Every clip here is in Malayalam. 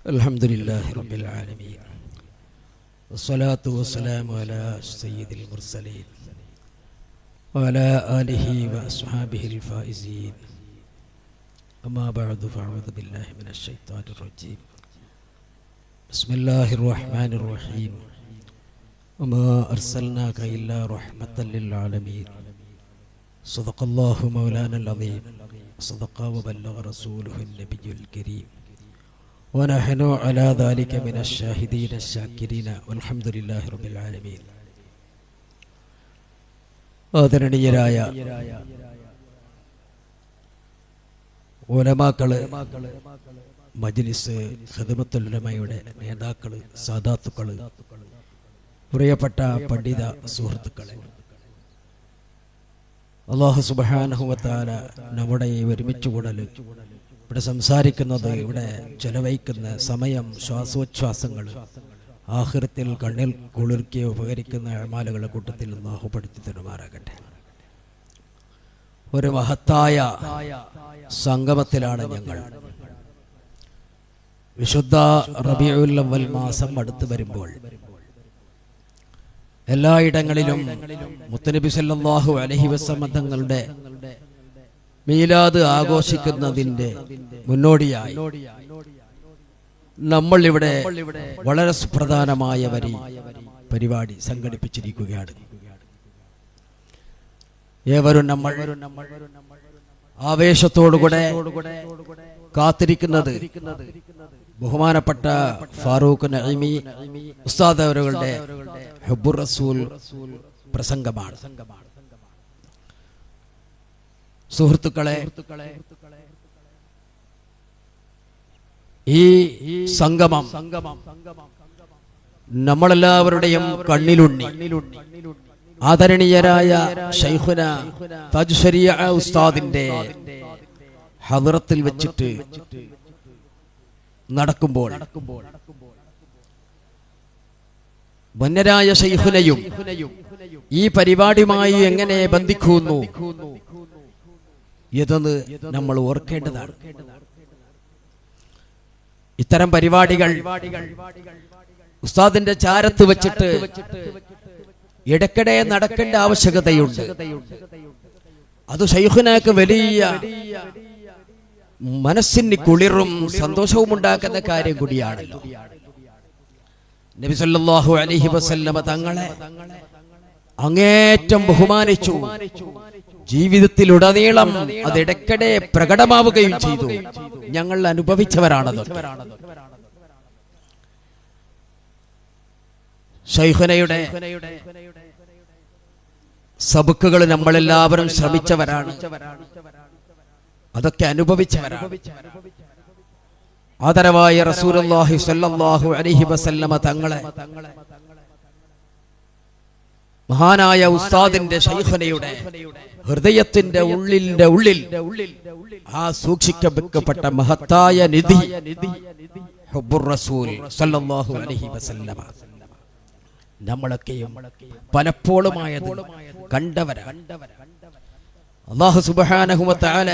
الحمد لله رب العالمين والصلاة والسلام على سيد المرسلين وعلى آله وأصحابه الفائزين أما بعد فأعوذ بالله من الشيطان الرجيم بسم الله الرحمن الرحيم وما أرسلناك إلا رحمة للعالمين صدق الله مولانا العظيم صدق وبلغ رسوله النبي الكريم ونحن على ذلك من الشاهدين الشاكرين والحمد لله رب العالمين. ആദരണീയരായ ഉലമാക്കള്, മജ്ലിസ്, ഖിദ്മത്തുൽ ഉലമയുടെ നേതാക്കള്, സാദാത്തുക്കള്, പ്രിയപ്പെട്ട പണ്ഡിത സുഹൃത്തുക്കളെ, അല്ലാഹു സുബ്ഹാനഹു വ തആല നമ്മുടെ ഈ ഒരുമിച്ച് കൂടല്, ഇവിടെ സംസാരിക്കുന്നത്, ഇവിടെ ചെലവഴിക്കുന്ന സമയം, ശ്വാസോച്ഛ്വാസങ്ങൾ ആഖിറത്തിൽ കണ്ണിൽ കുളിർക്കി ഉപകരിക്കുന്ന അമാലുകളുടെ കൂട്ടത്തിൽ അല്ലാഹു പെടുത്തി തരുമാറാകട്ടെ. ഒരു മഹത്തായ സംഗമത്തിലാണ് ഞങ്ങൾ. വിശുദ്ധ റബീഉൽ അവ്വൽ മാസം അടുത്തു വരുമ്പോൾ എല്ലായിടങ്ങളിലും മുത്തനബി സല്ലല്ലാഹു അലൈഹി വസല്ലം തങ്ങളുടെ മീലാദ് ആഘോഷിക്കുന്നതിന്റെ മുന്നോടിയായി നമ്മൾ ഇവിടെ വളരെ സുപ്രധാനമായ പരിപാടി സംഘടിപ്പിച്ചിരിക്കുകയാണ്. ഏവരും നമ്മൾ ആവേശത്തോടുകൂടെ കാത്തിരിക്കുന്നത് ബഹുമാനപ്പെട്ട ഫാറൂഖ് നഈമി ഉസ്താദ് അവരുടെ ഹുബ്ബുർ റസൂൽ പ്രസംഗമാണ്. സുഹൃത്തുക്കളെ, ഈ സംഗമം നമ്മളെല്ലാവരുടെയും കണ്ണിലുണ്ണി. ആദരണീയരായ ശൈഖുന താജ് ശരീഅ ഉസ്താദിന്റെ ഹദ്റത്തിൽ വെച്ചിട്ട് നടക്കുമ്പോൾ മുന്നരായ ശൈഖുനയും ഈ പരിപാടിയുമായി എങ്ങനെ ബന്ധിക്കുന്നു ഇതെന്ന് നമ്മൾ ഓർക്കേണ്ടതാണ്. ഇത്തരം പരിപാടികൾ ഉസ്താദിന്റെ ചാരത്ത് വെച്ചിട്ട് ഇടയ്ക്കിടെ നടക്കേണ്ട ആവശ്യകതയുണ്ട്. അത് ശൈഖുനാക്ക് വലിയ മനസ്സിന് കുളിറും സന്തോഷവും ഉണ്ടാക്കുന്ന കാര്യം കൂടിയാണല്ലോ. നബി സല്ലല്ലാഹു അലൈഹി വസല്ലമ തങ്ങളെ അങ്ങേറ്റം ബഹുമാനിച്ചു. ജീവിതത്തിലുടനീളം അത് ഇടയ്ക്കിടെ പ്രകടമാവുകയും ചെയ്തു. ഞങ്ങൾ അനുഭവിച്ചവരാണത്. ശൈഖുനയുടെ സബക്കുകൾ നമ്മളെല്ലാവരും ശ്രമിച്ചവരാണ്, അതൊക്കെ അനുഭവിച്ചവരാണ്. ആദരവായ റസൂലുള്ളാഹി സ്വല്ലല്ലാഹു അലൈഹി വസല്ലമ തങ്ങളെ മഹാനായ ഉസ്താദിന്റെ ശൈഖുനയുടെ ഹൃദയത്തിന്റെ ഉള്ളിൽ ആ സൂക്ഷിക്കപ്പെട്ട മഹത്തായ നിധി ഹുബ്ബുർ റസൂൽ സ്വല്ലല്ലാഹു അലൈഹി വസല്ലമ നമ്മളൊക്കെയും പലപ്പോഴുമായത് കണ്ടവരാണ്. അല്ലാഹു സുബ്ഹാനഹു വ തആല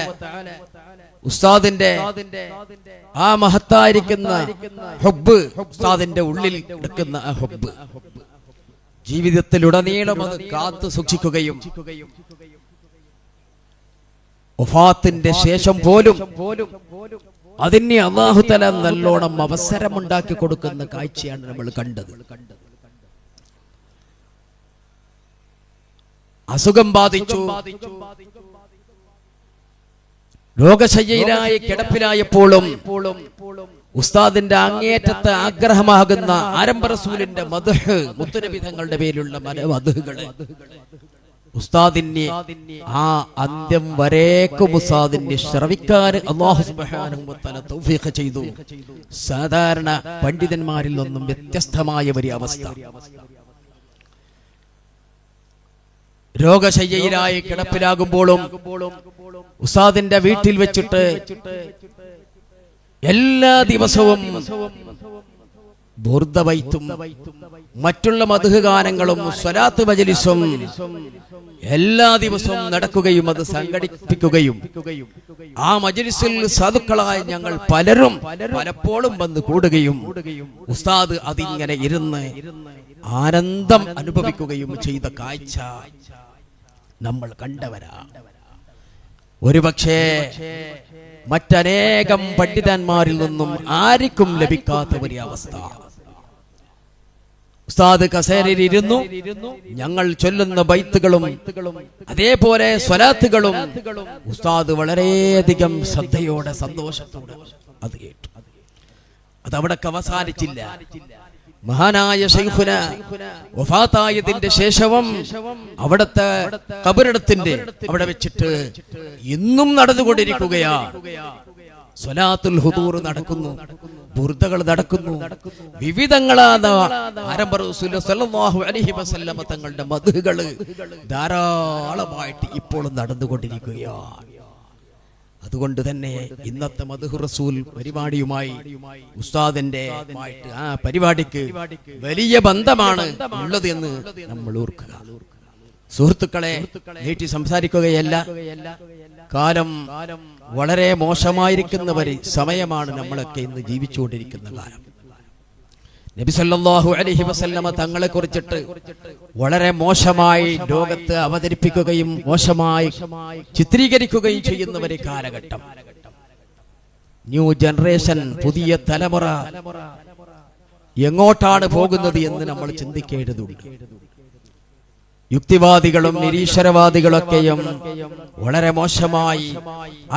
ഉസ്താദിന്റെ ആ മഹത്തായിരിക്കുന്ന ഹുബ്ബ്, ഉസ്താദിന്റെ ഉള്ളിൽ എടുക്കുന്ന ആ ഹുബ്ബ് ജീവിതത്തിലുടനീളം അത് കാത്തു സൂക്ഷിക്കുകയും വഫാത്തിന്റെ ശേഷം പോലും അതിന് അല്ലാഹു തആല നല്ലോണം അവസരമുണ്ടാക്കി കൊടുക്കുന്ന കാഴ്ചയാണ് നമ്മൾ കണ്ടത്. അസുഖം ബാധിച്ചു, രോഗശയ്യയിലായി കിടപ്പിലായപ്പോഴും ഉസ്താദിന്റെ അങ്ങേറ്റത്തെ ആഗ്രഹമാകുന്ന ആരംഭ റസൂലിന്റെ മദ്ഹ്, മുത്തുനബി തങ്ങളുടെ പേരിലുള്ള മദ്ഹുകള് ഉസ്താദിനെ ആ അന്ത്യം വരേക്കും ഉസ്താദിനെ ശ്രവിക്കാൻ അല്ലാഹു സുബ്ഹാനഹു വ തആല തൗഫീഖ് ചെയ്തു. സാധാരണ പണ്ഡിതന്മാരിൽ നിന്നും വ്യത്യസ്തമായ ഒരു അവസ്ഥ. രോഗശയ്യയിലായി കിടപ്പിലാകുമ്പോഴും ഉസ്താദിന്റെ വീട്ടിൽ വെച്ചിട്ട് എല്ലാ ദിവസവും ബുർദബൈത്തും മറ്റുള്ള മദ്ഹ് ഗാനങ്ങളും സ്വലാത്ത് മജ്ലിസും എല്ലാ ദിവസവും നടക്കുകയും അത് സംഘടിപ്പിക്കുകയും ആ മജ്ലിസിൽ സാധുക്കളായ ഞങ്ങൾ പലരും പലപ്പോഴും വന്ന് കൂടുകയും ഉസ്താദ് അതിങ്ങനെ ഇരുന്ന് ആനന്ദം അനുഭവിക്കുകയും ചെയ്ത കാഴ്ച നമ്മൾ കണ്ടവരാ. ഒരുപക്ഷേ മറ്റനേകം പണ്ഡിതന്മാരിൽ നിന്നും ആർക്കും ലഭിക്കാത്ത ഒരു അവസ്ഥ. ഉസ്താദ് കസേരയിൽ ഇരുന്നു ഞങ്ങൾ ചൊല്ലുന്ന ബൈത്തുകളും അതേപോലെ സ്വലാത്തുകളും ഉസ്താദ് വളരെയധികം ശ്രദ്ധയോടെ സന്തോഷത്തോടെ അത് കേട്ടു. അതവിടെ അവസാനിച്ചില്ല. മഹാനായ ശൈഖുന വഫാത്തായതിന്റെ ശേഷവും അവിടുത്തെ ഖബറിടത്തിന്റെ അവിടെ വെച്ചിട്ട് ഇന്നും നടന്നുകൊണ്ടിരിക്കുകയാണ്. സ്വലാത്തുൽ ഹുദൂർ നടക്കുന്നു, ബുർദകൾ നടക്കുന്നു, വിവിധങ്ങളായ ആരംഭ റസൂൽ സല്ലല്ലാഹു അലൈഹി വസല്ലമ തങ്ങളുടെ മദ്ഹുകൾ ധാരാളമായിട്ട് ഇപ്പോഴും നടന്നുകൊണ്ടിരിക്കുകയാണ്. അതുകൊണ്ട് തന്നെ ഇന്നത്തെ മദ്ഹു റസൂൽ പരിപാടിയുമായി ഉസ്താദിന്റെ ആ പരിപാടിക്ക് വലിയ ബന്ധമാണ് ഉള്ളത് എന്ന് നമ്മൾ ഓർക്കുക. സുഹൃത്തുക്കളെ, നീട്ടി സംസാരിക്കുകയല്ല. കാലം വളരെ മോശമായിരിക്കുന്ന സമയമാണ് നമ്മളൊക്കെ ഇന്ന് ജീവിച്ചുകൊണ്ടിരിക്കുന്ന കാലം. നബി സല്ലല്ലാഹു അലൈഹി വസല്ലമ തങ്ങളെ കുറിച്ചിട്ട് വളരെ മോശമായി ലോകത്ത് അവതരിപ്പിക്കുകയും മോശമായി ചിത്രീകരിക്കുകയും ചെയ്യുന്ന ഒരു കാലഘട്ടം. ന്യൂ ജനറേഷൻ, പുതിയ തലമുറ എങ്ങോട്ടാണ് പോകുന്നത് എന്ന് നമ്മൾ ചിന്തിക്കേണ്ടതുണ്ട്. യുക്തിവാദികളും നിരീശ്വരവാദികളൊക്കെയും വളരെ മോശമായി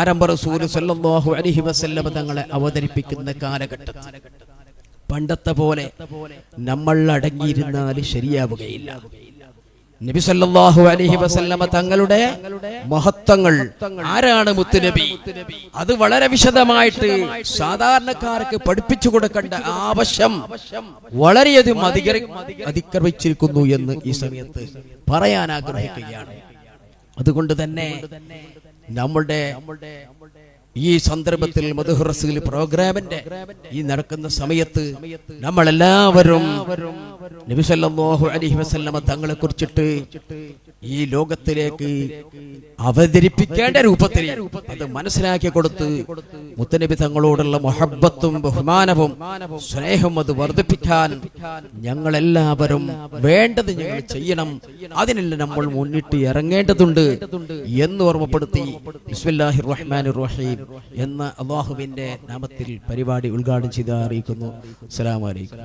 ആരംഭ റസൂൽ സല്ലല്ലാഹു അലൈഹി വസല്ലമ തങ്ങളെ അവതരിപ്പിക്കുന്ന കാലഘട്ടത്തിൽ പണ്ടത്തെ പോലെ നമ്മൾ അടങ്ങിയിരുന്നാൽ ശരിയാവുകയില്ല. നബി സല്ലല്ലാഹു അലൈഹി വസല്ലമ തങ്ങളുടെ മഹത്വങ്ങൾ, ആരാണ് മുത്തുനബി, അത് വളരെ വിശദമായിട്ട് സാധാരണക്കാർക്ക് പഠിപ്പിച്ചു കൊടുക്കേണ്ട ആവശ്യം വളരെയധികം അതിക്രമിച്ചിരിക്കുന്നു എന്ന് ഈ സമയത്ത് പറയാൻ ആഗ്രഹിക്കുകയാണ്. അതുകൊണ്ട് തന്നെ നമ്മുടെ ഈ സന്ദർഭത്തിൽ മദ്ഹു റസൂൽ പ്രോഗ്രാമിന്റെ ഈ നടക്കുന്ന സമയത്ത് നമ്മളെല്ലാവരും നബി സല്ലല്ലാഹു അലൈഹി വസല്ലമ തങ്ങളെ കുറിച്ചിട്ട് ഈ ലോകത്തിലേക്ക് അവതരിപ്പിക്കേണ്ട രൂപത്തിൽ അത് മനസ്സിലാക്കി കൊടുത്ത് മുത്തനബി തങ്ങളോടുള്ള മുഹബ്ബത്തും ബഹുമാനവും സ്നേഹവും അത് വർദ്ധിപ്പിക്കാൻ ഞങ്ങളെല്ലാവരും വേണ്ടത് ഞങ്ങൾ ചെയ്യണം. അതിനെല്ലാം നമ്മൾ മുന്നിട്ട് ഇറങ്ങേണ്ടതുണ്ട് എന്ന് ഓർമ്മപ്പെടുത്തി ബിസ്മില്ലാഹിർ റഹ്മാനിർ റഹീം എന്ന അല്ലാഹുവിന്റെ നാമത്തിൽ പരിപാടി ഉദ്ഘാടനം ചെയ്ത് അറിയിക്കുന്നു. അസ്സലാമു അലൈക്കും.